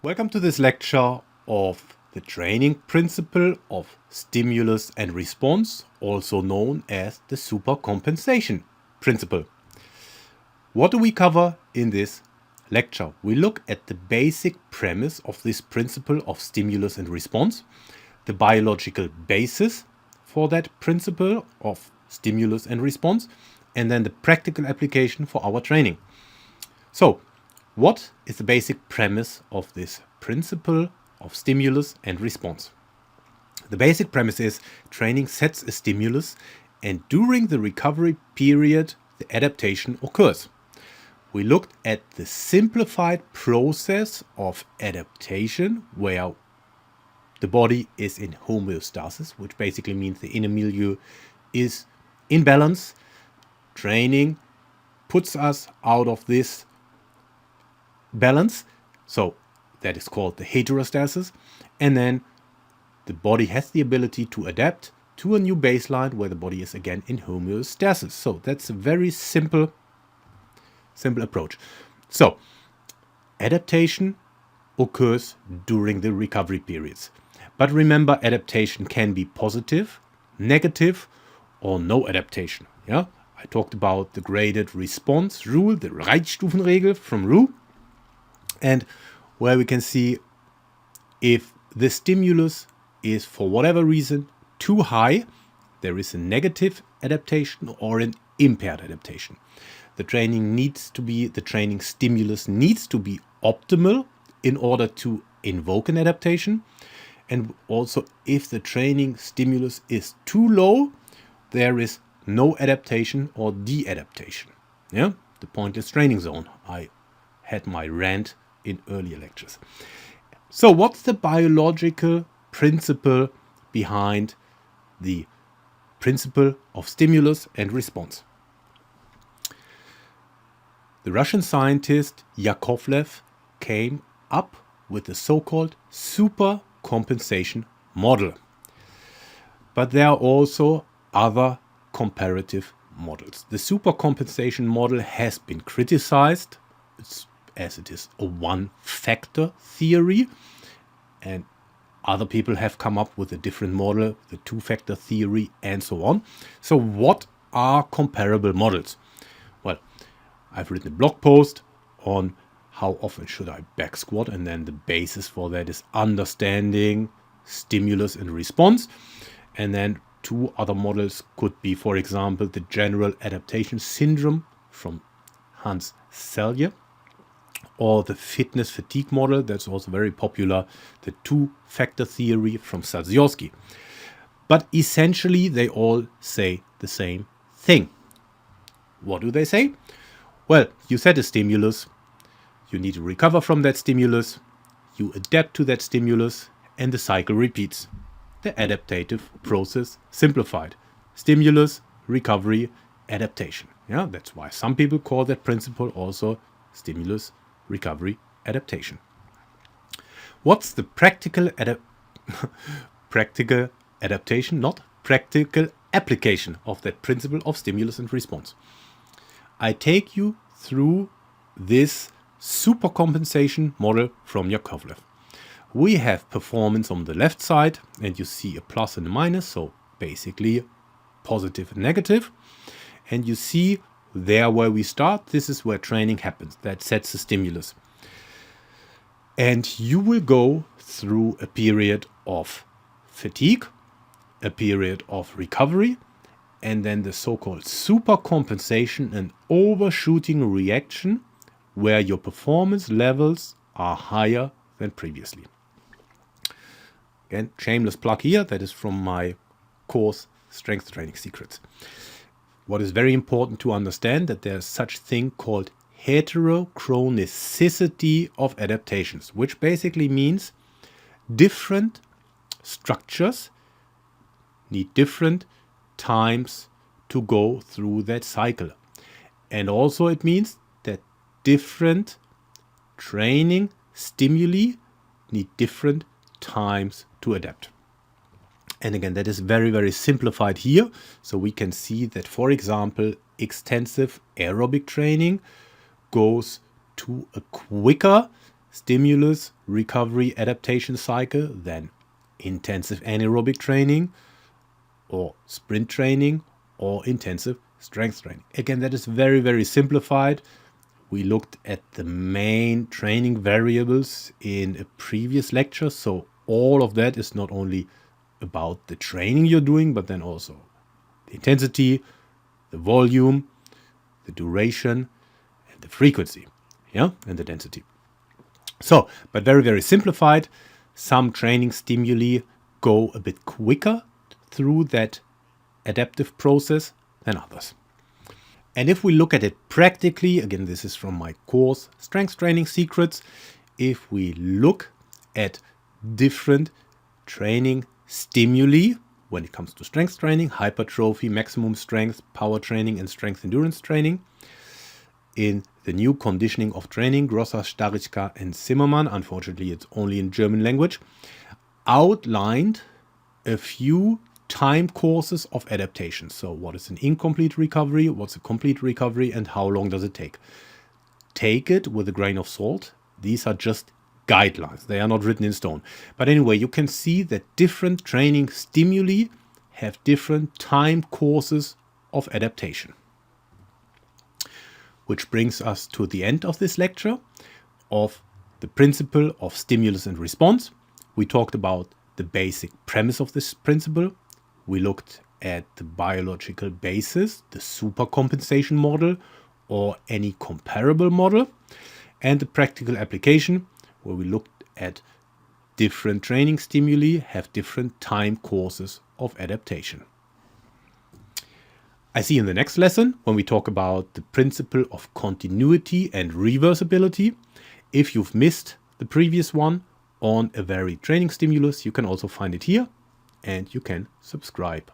Welcome to this lecture of the training principle of stimulus and response, also known as the supercompensation principle. What do we cover in this lecture? We look at the basic premise of this principle of stimulus and response, the biological basis for that principle of stimulus and response, and then the practical application for our training. So, what is the basic premise of this principle of stimulus and response? The basic premise is training sets a stimulus, and during the recovery period, the adaptation occurs. We looked at the simplified process of adaptation, where the body is in homeostasis, which basically means the inner milieu is in balance. Training puts us out of this balance, so that is called the heterostasis, and then the body has the ability to adapt to a new baseline where the body is again in homeostasis. So that's a very simple approach. So adaptation occurs during the recovery periods, but remember, adaptation can be positive, negative, or no adaptation. I talked about the graded response rule, the Reitstufenregel from Roux, and where we can see if the stimulus is for whatever reason too high, there is a negative adaptation or an impaired adaptation. The training stimulus needs to be optimal in order to invoke an adaptation. And also, if the training stimulus is too low, there is no adaptation or de-adaptation. The pointless training zone. I had my rant in earlier lectures. So what's the biological principle behind the principle of stimulus and response? The Russian scientist Yakovlev came up with the so-called supercompensation model. But there are also other comparative models. The supercompensation model has been criticized as it is a one-factor theory, and other people have come up with a different model, the two-factor theory, and so on. So what are comparable models? Well, I've written a blog post on how often should I back squat, and then the basis for that is understanding stimulus and response. And then two other models could be, for example, the general adaptation syndrome from Hans Selye, or the fitness fatigue model, that's also very popular, the two-factor theory from Sazyowski. But essentially, they all say the same thing. What do they say? Well, you set a stimulus, you need to recover from that stimulus, you adapt to that stimulus, and the cycle repeats. The adaptive process simplified. Stimulus, recovery, adaptation. That's why some people call that principle also stimulus, recovery, adaptation. What's the practical adaptation, not practical application of that principle of stimulus and response? I take you through this supercompensation model from Yakovlev. We have performance on the left side, and you see a plus and a minus, so basically positive and negative. And you see there where we start, this is where training happens. That sets the stimulus. And you will go through a period of fatigue, a period of recovery, and then the so-called supercompensation, an overshooting reaction where your performance levels are higher than previously. Again, shameless plug here, that is from my course, Strength Training Secrets. What is very important to understand that there's such thing called heterochronicity of adaptations, which basically means different structures need different times to go through that cycle. And also it means that different training stimuli need different times to adapt. And again, that is very, very simplified here. So we can see that, for example, extensive aerobic training goes to a quicker stimulus, recovery, adaptation cycle than intensive anaerobic training or sprint training or intensive strength training. Again, that is very, very simplified. We looked at the main training variables in a previous lecture. So all of that is not only about the training you're doing, but then also the intensity, the volume, the duration, and the frequency, and the density. So, but very, very simplified. Some training stimuli go a bit quicker through that adaptive process than others. And if we look at it practically, again, this is from my course, Strength Training Secrets. If we look at different training stimuli when it comes to strength training, hypertrophy, maximum strength, power training, and strength endurance training, in the new conditioning of training, Grosser, Starichka, and Zimmermann, unfortunately it's only in German language, outlined a few time courses of adaptation. So what is an incomplete recovery, what's a complete recovery, and how long does it take? Take it with a grain of salt. These are just guidelines. They are not written in stone. But anyway, you can see that different training stimuli have different time courses of adaptation. Which brings us to the end of this lecture of the principle of stimulus and response. We talked about the basic premise of this principle. We looked at the biological basis, the supercompensation model, or any comparable model, and the practical application, where we looked at different training stimuli have different time courses of adaptation. I see you in the next lesson when we talk about the principle of continuity and reversibility. If you've missed the previous one on a varied training stimulus, you can also find it here and you can subscribe.